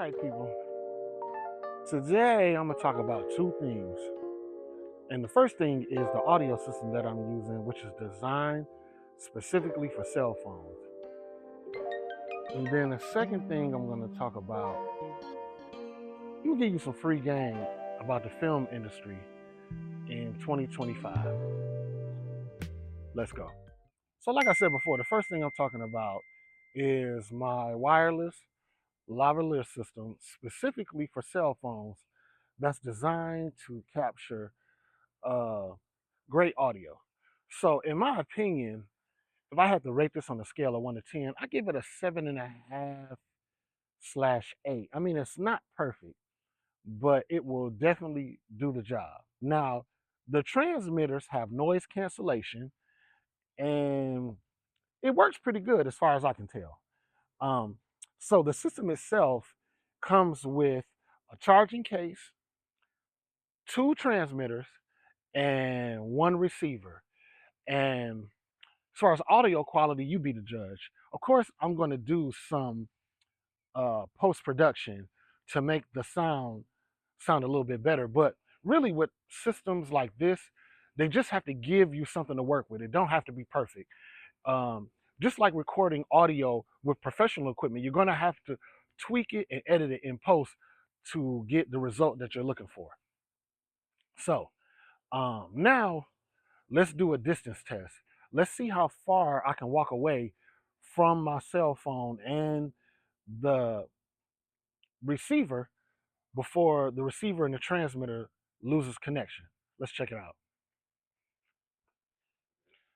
right, people. Today I'm gonna talk about two things. And the first thing is the audio system that I'm using, which is designed specifically for cell phones. And then the second thing I'm gonna talk about, I'm gonna give you some free game about the film industry in 2025. Let's go. So, like I said before, the first thing I'm talking about is my wireless lavalier system specifically for cell phones that's designed to capture uh, great audio. So, in my opinion, if I had to rate this on a scale of 1 to 10, I give it a 7.5/8. I mean, it's not perfect, but it will definitely do the job. Now, the transmitters have noise cancellation, and it works pretty good as far as I can tell. Um, so the system itself comes with a charging case, two transmitters, and one receiver. And as far as audio quality, you be the judge. Of course, I'm going to do some post production to make the sound a little bit better. But really, with systems like this, they just have to give you something to work with. It don't have to be perfect. Um, just like recording audio with professional equipment, you're going to have to tweak it and edit it in post to get the result that you're looking for. So now let's do a distance test. Let's see how far I can walk away from my cell phone and the receiver before the receiver and the transmitter loses connection. Let's check it out.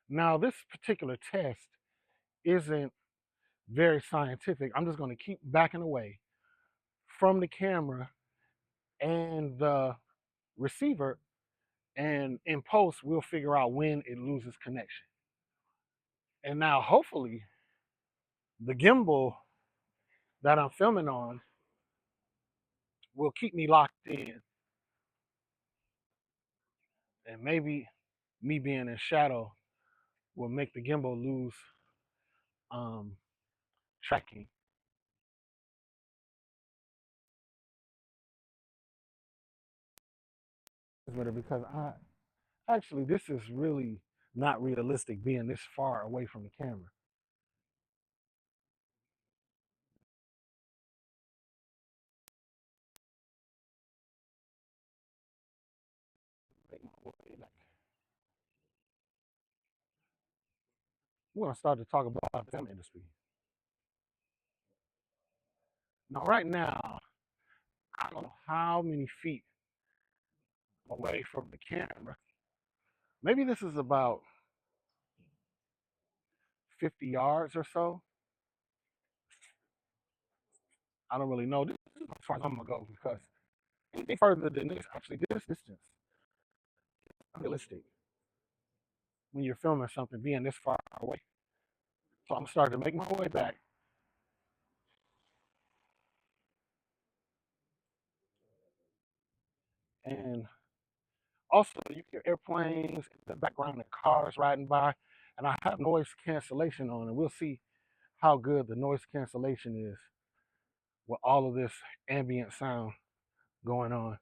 Now, this particular test isn't very scientific. I'm just going to keep backing away from the camera and the receiver, and in post, we'll figure out when it loses connection. And now, hopefully, the gimbal that I'm filming on will keep me locked in, and maybe me being in shadow will make the gimbal lose um, tracking. Because I actually, this is really not realistic being this far away from the camera. We're going to start to talk about the film industry. Now, right now, I don't know how many feet away from the camera. Maybe this is about 50 yards or so. I don't really know. This is as far as I'm going to go because anything further than this, actually, this distance, unrealistic when you're filming something being this far away. So I'm starting to make my way back. And also, you hear airplanes in the background, the cars riding by, and I have noise cancellation on, and we'll see how good the noise cancellation is with all of this ambient sound going on.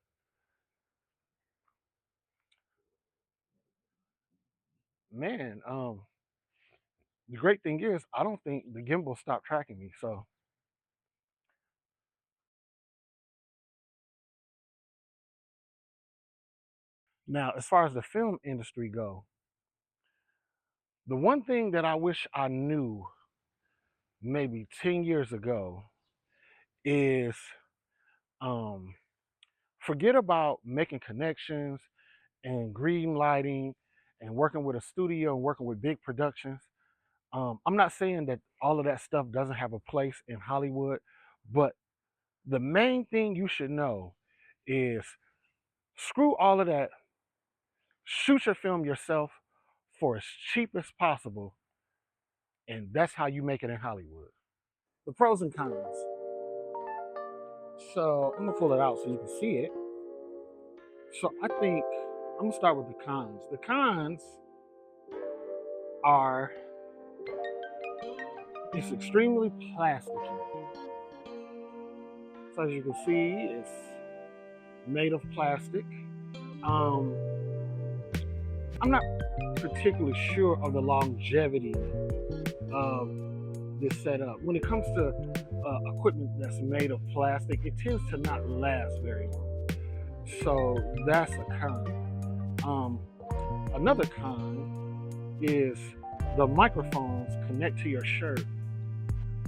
Man, the great thing is I don't think the gimbal stopped tracking me. So now, as far as the film industry go, the one thing that I wish I knew maybe 10 years ago is um, forget about making connections and green lighting and working with a studio and working with big productions. I'm not saying that all of that stuff doesn't have a place in Hollywood, but the main thing you should know is screw all of that. Shoot your film yourself for as cheap as possible, and that's how you make it in Hollywood. The pros and cons. So I'm gonna pull it out so you can see it. So I think I'm gonna start with the cons. The cons are it's extremely plasticky. So as you can see, it's made of plastic. Um, I'm not particularly sure of the longevity of this setup. When it comes to equipment that's made of plastic, it tends to not last very long. So that's a con. Another con is the microphones connect to your shirt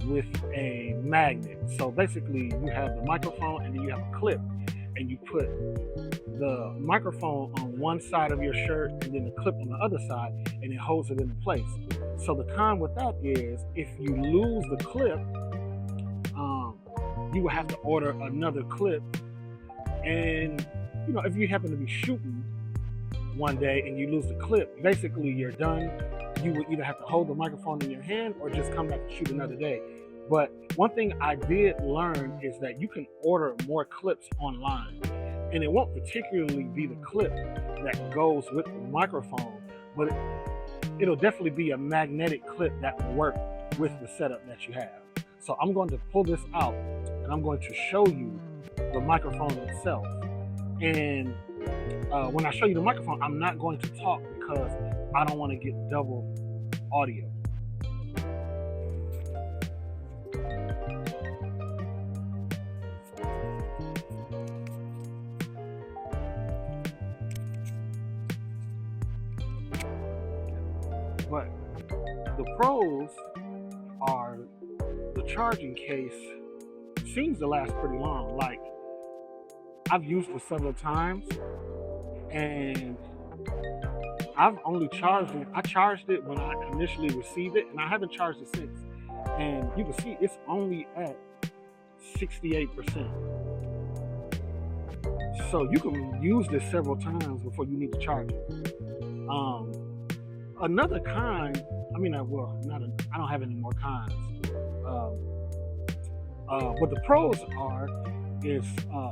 with a magnet. So basically, you have the microphone and then you have a clip, and you put the microphone on one side of your shirt and then the clip on the other side, and it holds it in place. So the con with that is if you lose the clip, you will have to order another clip. And if you happen to be shooting one day and you lose the clip, basically you're done. You would either have to hold the microphone in your hand or just come back and shoot another day. But one thing I did learn is that you can order more clips online, and it won't particularly be the clip that goes with the microphone, but it'll definitely be a magnetic clip that will work with the setup that you have. So I'm going to pull this out and I'm going to show you the microphone itself. And when I show you the microphone, I'm not going to talk because I don't want to get double audio. But the pros are the charging case seems to last pretty long. Like, I've used it several times and I've only charged it. I charged it when I initially received it, and I haven't charged it since. And you can see it's only at 68%. So you can use this several times before you need to charge it. Another con, I don't have any more cons. What the pros are is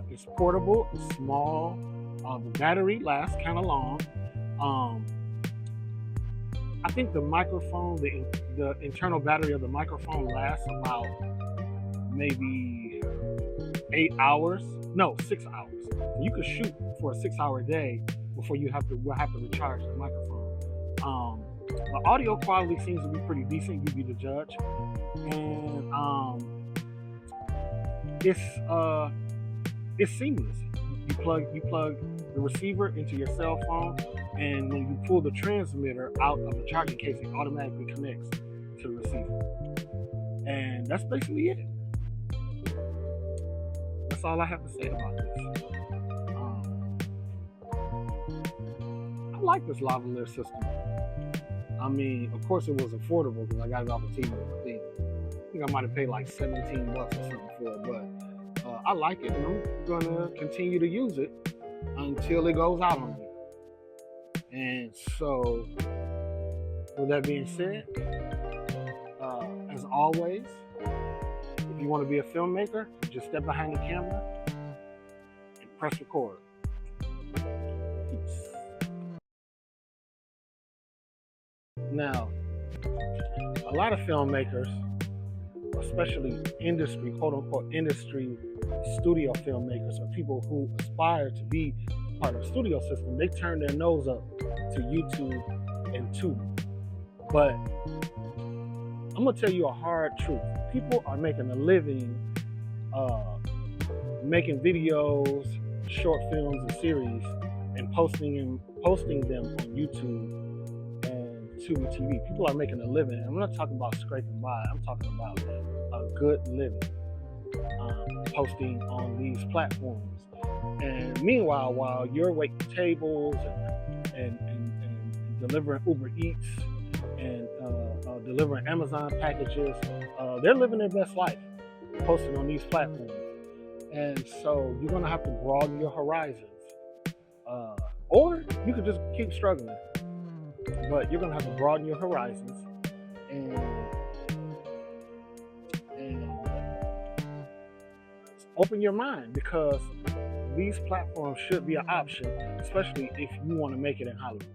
it's portable, it's small, the battery lasts kind of long. I think the microphone, the internal battery of the microphone lasts about maybe 8 hours. No, 6 hours. You could shoot for a 6-hour day before we'll have to recharge the microphone. The audio quality seems to be pretty decent. You be the judge. And it's seamless. You plug the receiver into your cell phone, and when you pull the transmitter out of the charging case, it automatically connects to the receiver. And that's basically it. That's all I have to say about this. I like this lavalier system. I mean, of course, it was affordable because I got it off of Temu. I think I might have paid like $17 or something for it, but I like it, and I'm gonna continue to use it until it goes out on me. And so, with that being said, as always, if you want to be a filmmaker, just step behind the camera and press record. Peace. Now, a lot of filmmakers, especially industry, quote unquote, industry studio filmmakers, or people who aspire to be part of the studio system, they turn their nose up to YouTube and Temu. But I'm gonna tell you a hard truth. People are making a living making videos, short films, and series, and posting them on YouTube and Temu TV. People are making a living. I'm not talking about scraping by. I'm talking about a good living, posting on these platforms. And meanwhile, while you're waiting tables and delivering Uber Eats and delivering Amazon packages, they're living their best life, posting on these platforms. And so you're gonna have to broaden your horizons, or you could just keep struggling. But you're gonna have to broaden your horizons and open your mind, because these platforms should be an option, especially if you want to make it in Hollywood.